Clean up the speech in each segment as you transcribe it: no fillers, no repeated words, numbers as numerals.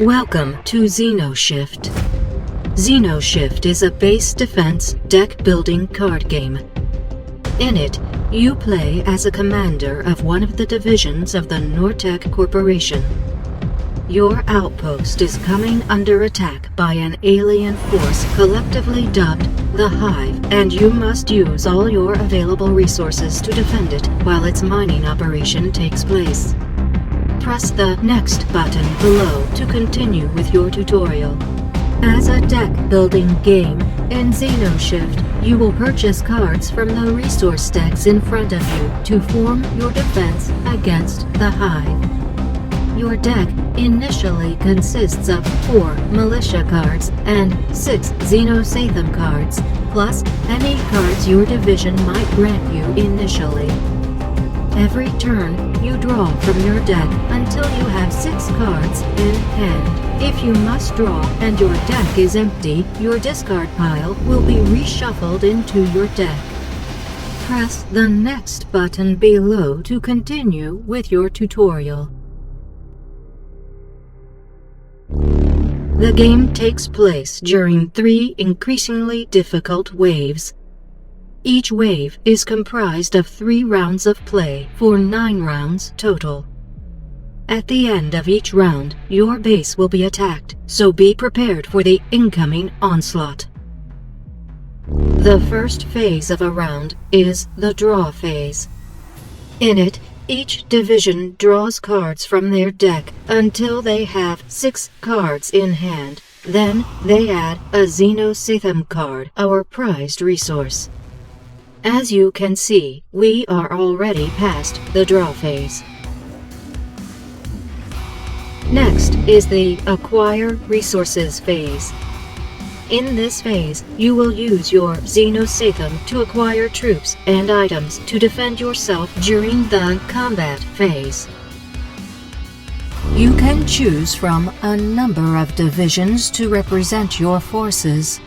Welcome to XenoShyft. XenoShyft is a base defense deck-building card game. In it, you play as a commander of one of the divisions of the NorTec Corporation. Your outpost is coming under attack by an alien force collectively dubbed the Hive, and you must use all your available resources to defend it while its mining operation takes place. Press the Next button below to continue with your tutorial. As a deck-building game, in XenoShyft, you will purchase cards from the resource stacks in front of you to form your defense against the Hive. Your deck initially consists of 4 militia cards and 6 XenoShyft cards, plus any cards your division might grant you initially. Every turn, you draw from your deck until you have 6 cards in hand. If you must draw and your deck is empty, your discard pile will be reshuffled into your deck. Press the Next button below to continue with your tutorial. The game takes place during 3 increasingly difficult waves. Each wave is comprised of 3 rounds of play for 9 rounds total. At the end of each round, your base will be attacked, so be prepared for the incoming onslaught. The first phase of a round is the draw phase. In it, each division draws cards from their deck until they have 6 cards in hand. Then they add a XenoShyft card, our prized resource. As you can see, we are already past the draw phase. Next is the Acquire Resources phase. In this phase, you will use your XenoShyft to acquire troops and items to defend yourself during the combat phase. You can choose from a number of divisions to represent your forces,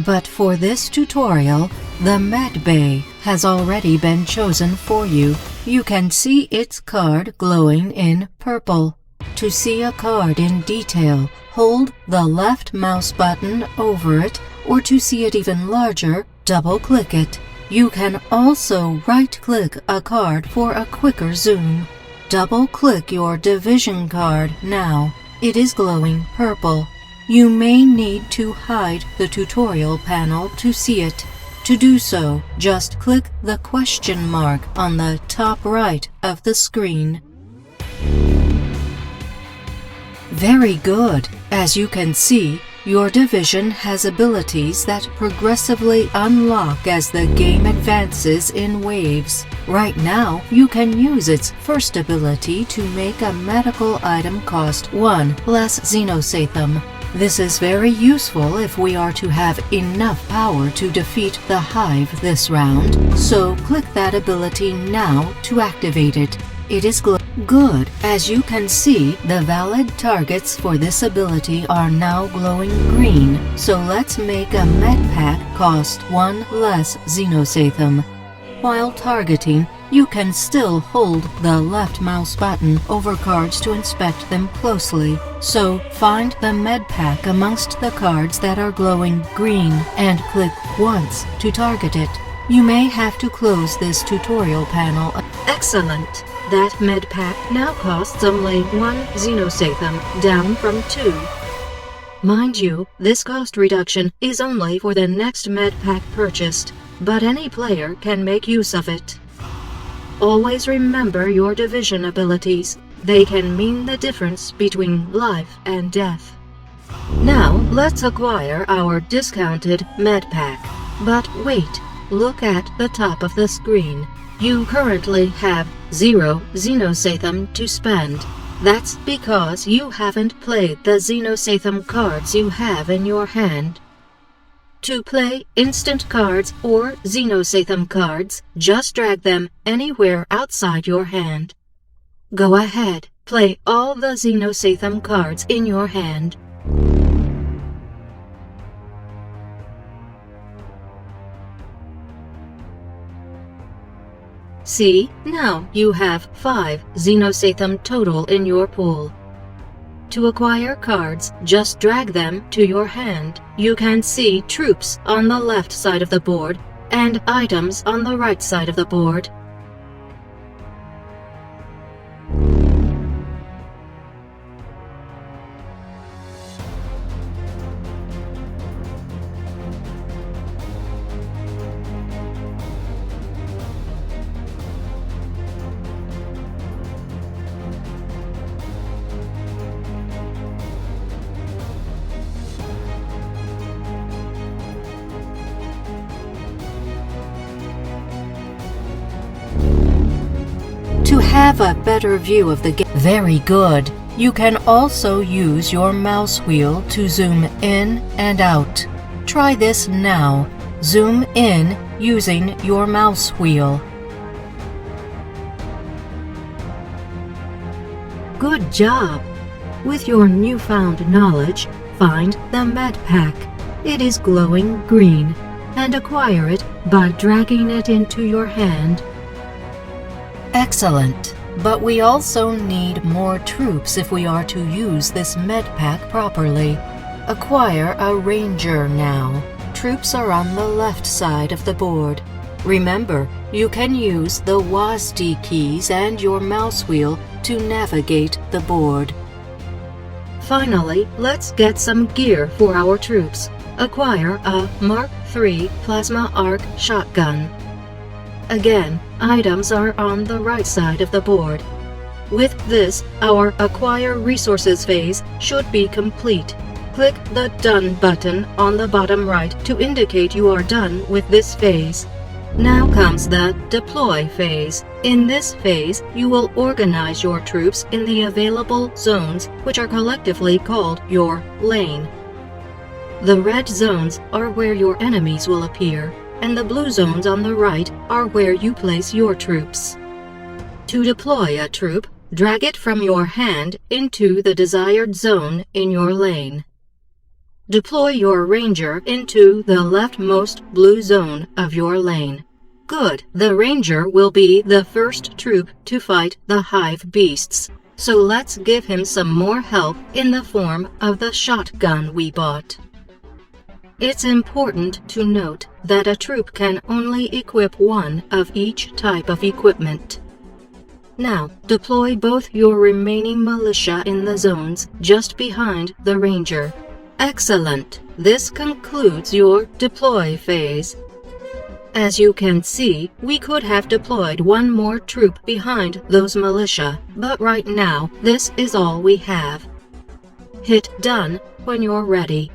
but for this tutorial, the Med Bay has already been chosen for you. You can see its card glowing in purple. To see a card in detail, hold the left mouse button over it, or to see it even larger, double-click it. You can also right-click a card for a quicker zoom. Double-click your division card now. It is glowing purple. You may need to hide the tutorial panel to see it. To do so, just click the question mark on the top right of the screen. Very good! As you can see, your division has abilities that progressively unlock as the game advances in waves. Right now, you can use its first ability to make a medical item cost 1 less XenoShyft. This is very useful if we are to have enough power to defeat the Hive this round, so click that ability now to activate it. It is good. As you can see, the valid targets for this ability are now glowing green, so let's make a med pack cost 1 less XenoShyft. While targeting, you can still hold the left mouse button over cards to inspect them closely. So find the med pack amongst the cards that are glowing green and click once to target it. You may have to close this tutorial panel. Excellent! That med pack now costs only 1 XenoShyft, down from 2. Mind you, this cost reduction is only for the next med pack purchased, but any player can make use of it. Always remember your division abilities. They can mean the difference between life and death. Now, let's acquire our discounted med pack. But wait, look at the top of the screen. You currently have 0 XenoShyft to spend. That's because you haven't played the XenoShyft cards you have in your hand. To play instant cards or XenoShyft cards, just drag them anywhere outside your hand. Go ahead, play all the XenoShyft cards in your hand. See, now you have 5 XenoShyft total in your pool. To acquire cards, just drag them to your hand. You can see troops on the left side of the board and items on the right side of the board. To have a better view of the game. Very good. You can also use your mouse wheel to zoom in and out. Try this now. Zoom in using your mouse wheel. Good job! With your newfound knowledge, find the med pack. It is glowing green, and acquire it by dragging it into your hand. Excellent, but we also need more troops if we are to use this med pack properly. Acquire a ranger now. Troops are on the left side of the board. Remember, you can use the WASD keys and your mouse wheel to navigate the board. Finally, let's get some gear for our troops. Acquire a Mark III plasma arc shotgun. Again, items are on the right side of the board. With this, our Acquire Resources phase should be complete. Click the Done button on the bottom right to indicate you are done with this phase. Now comes the Deploy phase. In this phase, you will organize your troops in the available zones, which are collectively called your lane. The red zones are where your enemies will appear, and the blue zones on the right are where you place your troops. To deploy a troop, drag it from your hand into the desired zone in your lane. Deploy your ranger into the leftmost blue zone of your lane. Good, the ranger will be the first troop to fight the hive beasts, so let's give him some more help in the form of the shotgun we bought. It's important to note that a troop can only equip one of each type of equipment. Now, deploy both your remaining militia in the zones just behind the ranger. Excellent! This concludes your deploy phase. As you can see, we could have deployed one more troop behind those militia, but right now, this is all we have. Hit Done when you're ready.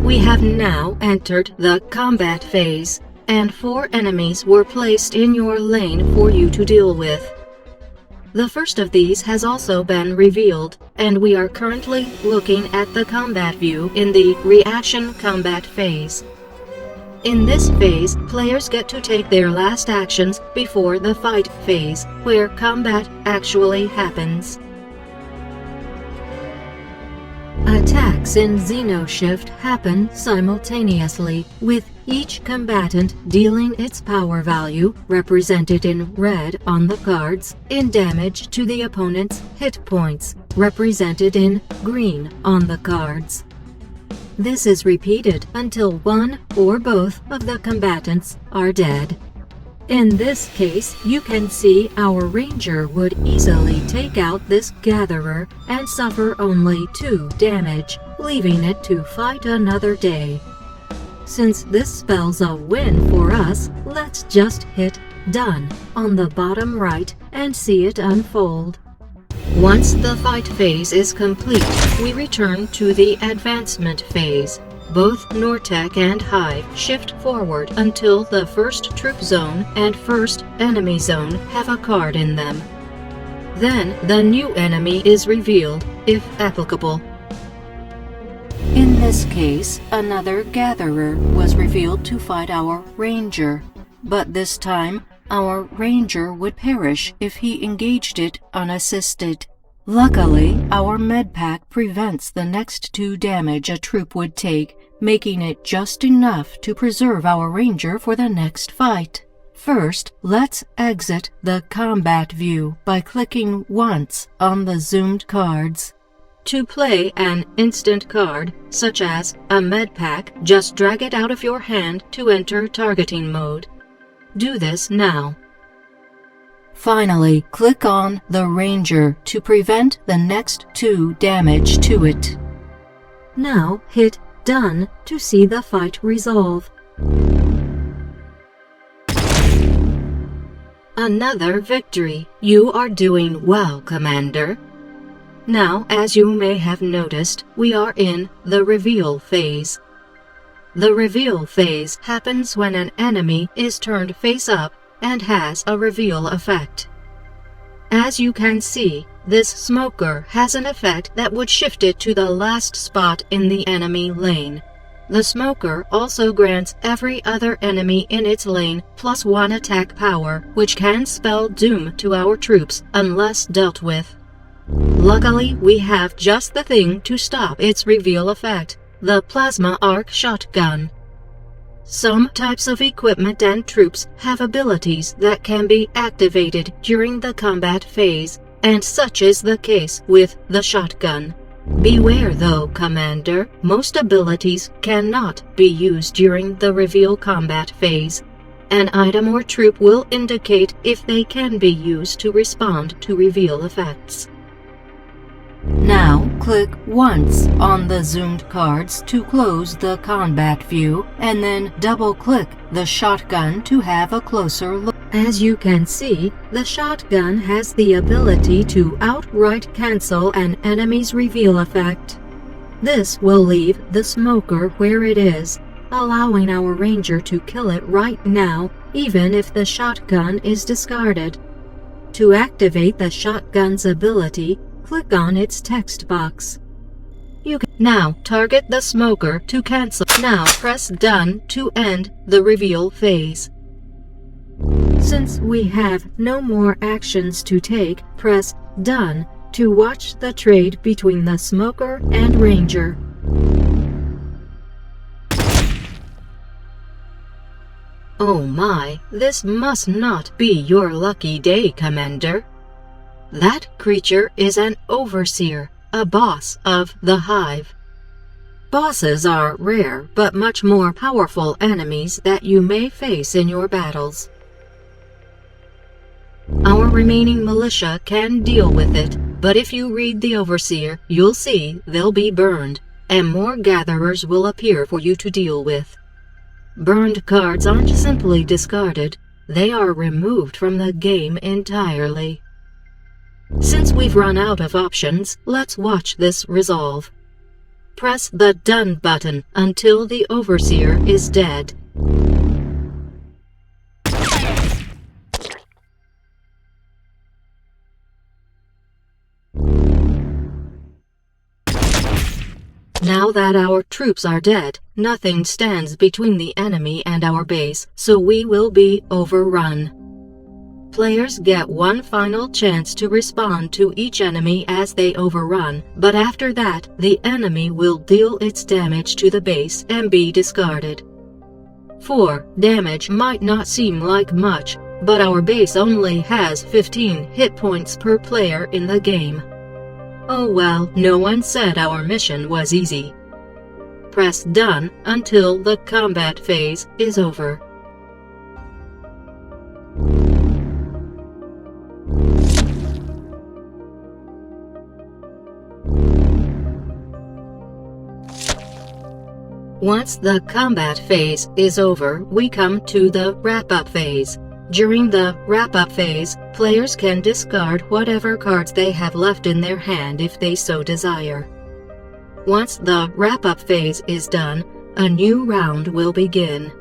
We have now entered the combat phase, and 4 enemies were placed in your lane for you to deal with. The first of these has also been revealed, and we are currently looking at the combat view in the Reaction Combat phase. In this phase, players get to take their last actions before the fight phase, where combat actually happens. Attacks in XenoShyft happen simultaneously, with each combatant dealing its power value, represented in red on the cards, in damage to the opponent's hit points, represented in green on the cards. This is repeated until one or both of the combatants are dead. In this case, you can see our ranger would easily take out this gatherer and suffer only 2 damage, leaving it to fight another day. Since this spells a win for us, let's just hit Done on the bottom right and see it unfold. Once the fight phase is complete, we return to the advancement phase. Both NorTec and Hive shift forward until the first troop zone and first enemy zone have a card in them. Then the new enemy is revealed, if applicable. In this case, another gatherer was revealed to fight our ranger, but this time our ranger would perish if he engaged it unassisted. Luckily, our medpack prevents the next 2 damage a troop would take, making it just enough to preserve our ranger for the next fight. First, let's exit the combat view by clicking once on the zoomed cards. To play an instant card, such as a med pack, just drag it out of your hand to enter targeting mode. Do this now. Finally, click on the Ranger to prevent the next 2 damage to it. Now hit Done to see the fight resolve. Another victory. You are doing well, Commander. Now, as you may have noticed, we are in the reveal phase. The reveal phase happens when an enemy is turned face up and has a reveal effect. As you can see, this smoker has an effect that would shift it to the last spot in the enemy lane. The smoker also grants every other enemy in its lane +1 attack power, which can spell doom to our troops unless dealt with. Luckily, we have just the thing to stop its reveal effect, the plasma arc shotgun. Some types of equipment and troops have abilities that can be activated during the combat phase, and such is the case with the shotgun. Beware though, Commander, most abilities cannot be used during the reveal combat phase. An item or troop will indicate if they can be used to respond to reveal effects. Now click once on the zoomed cards to close the combat view, and then double-click the shotgun to have a closer look. As you can see, the shotgun has the ability to outright cancel an enemy's reveal effect. This will leave the smoker where it is, allowing our ranger to kill it right now, even if the shotgun is discarded. To activate the shotgun's ability, click on its text box. You can now target the smoker to cancel. Now press Done to end the reveal phase. Since we have no more actions to take, press Done to watch the trade between the smoker and ranger. Oh my, this must not be your lucky day, Commander. That creature is an overseer, a boss of the hive. Bosses are rare but much more powerful enemies that you may face in your battles. Our remaining militia can deal with it, but if you read the overseer, you'll see they'll be burned, and more gatherers will appear for you to deal with. Burned cards aren't simply discarded, they are removed from the game entirely. Since we've run out of options, let's watch this resolve. Press the Done button until the overseer is dead. Now that our troops are dead, nothing stands between the enemy and our base, so we will be overrun. Players get one final chance to respond to each enemy as they overrun, but after that, the enemy will deal its damage to the base and be discarded. 4 damage might not seem like much, but our base only has 15 hit points per player in the game. Oh well, no one said our mission was easy. Press Done until the combat phase is over. Once the combat phase is over, we come to the wrap-up phase. During the wrap-up phase, players can discard whatever cards they have left in their hand if they so desire. Once the wrap-up phase is done, a new round will begin.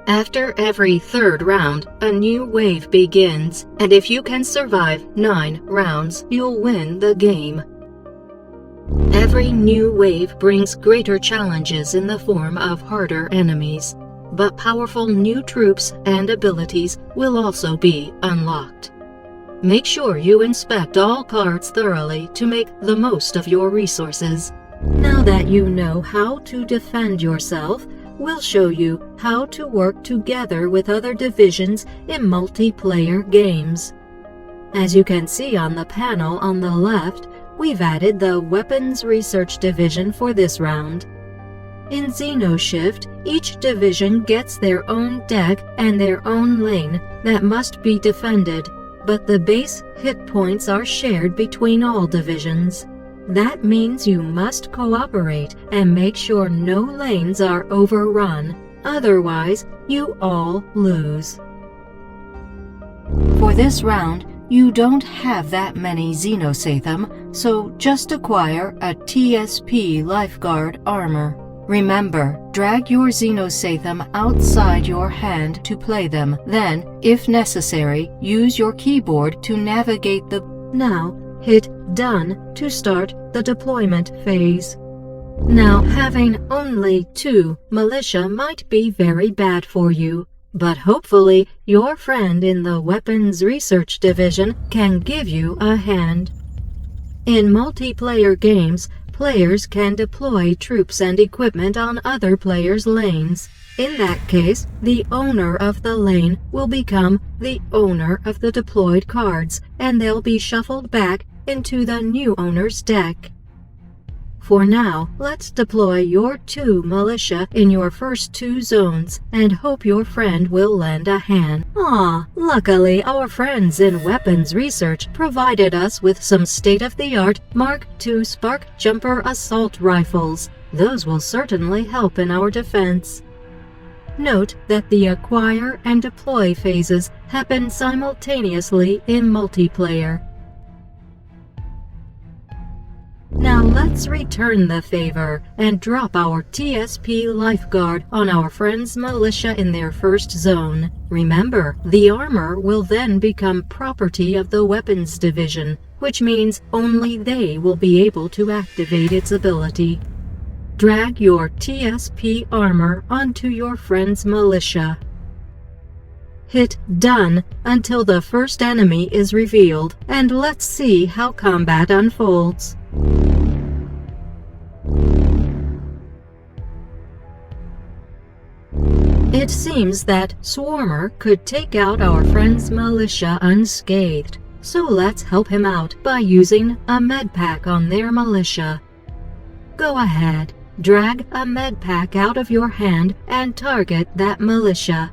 After every 3rd round, a new wave begins, and if you can survive 9 rounds, you'll win the game. Every new wave brings greater challenges in the form of harder enemies, but powerful new troops and abilities will also be unlocked. Make sure you inspect all cards thoroughly to make the most of your resources. Now that you know how to defend yourself, we'll show you how to work together with other divisions in multiplayer games. As you can see on the panel on the left, we've added the Weapons Research Division for this round. In XenoShyft, each division gets their own deck and their own lane that must be defended, but the base hit points are shared between all divisions. That means you must cooperate and make sure no lanes are overrun, otherwise you all lose. For this round, you don't have that many XenoSatham, so just acquire a TSP Lifeguard armor. Remember, drag your XenoSatham outside your hand to play them. Then, if necessary, use your keyboard to navigate the... Now, hit Done to start the deployment phase. Now, having only 2 militia might be very bad for you, but hopefully your friend in the Weapons Research Division can give you a hand. In multiplayer games, players can deploy troops and equipment on other players' lanes. In that case, the owner of the lane will become the owner of the deployed cards, and they'll be shuffled back into the new owner's deck. For now, let's deploy your 2 militia in your first 2 zones and hope your friend will lend a hand. Luckily our friends in Weapons Research provided us with some state-of-the-art Mark II Spark Jumper assault rifles. Those will certainly help in our defense. Note that the acquire and deploy phases happen simultaneously in multiplayer. Now let's return the favor and drop our TSP Lifeguard on our friends' militia in their first zone. Remember, the armor will then become property of the Weapons Division, which means only they will be able to activate its ability. Drag your TSP armor onto your friend's militia. Hit Done until the first enemy is revealed, and let's see how combat unfolds. It seems that Swarmer could take out our friend's militia unscathed, so let's help him out by using a med pack on their militia. Go ahead, drag a med pack out of your hand and target that militia.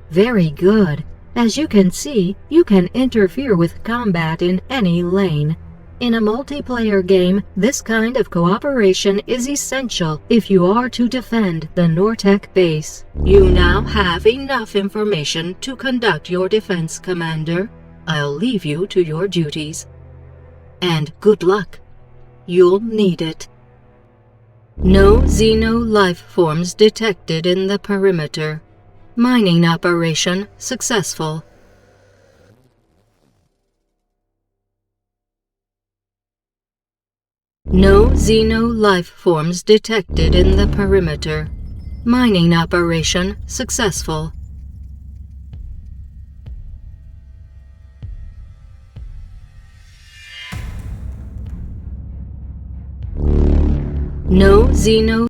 Very good. As you can see, you can interfere with combat in any lane. In a multiplayer game, this kind of cooperation is essential if you are to defend the NorTec base. You now have enough information to conduct your defense, Commander. I'll leave you to your duties. And good luck. You'll need it. No Xeno life forms detected in the perimeter. Mining operation successful. No Xeno life forms detected in the perimeter. Mining operation successful. No Xeno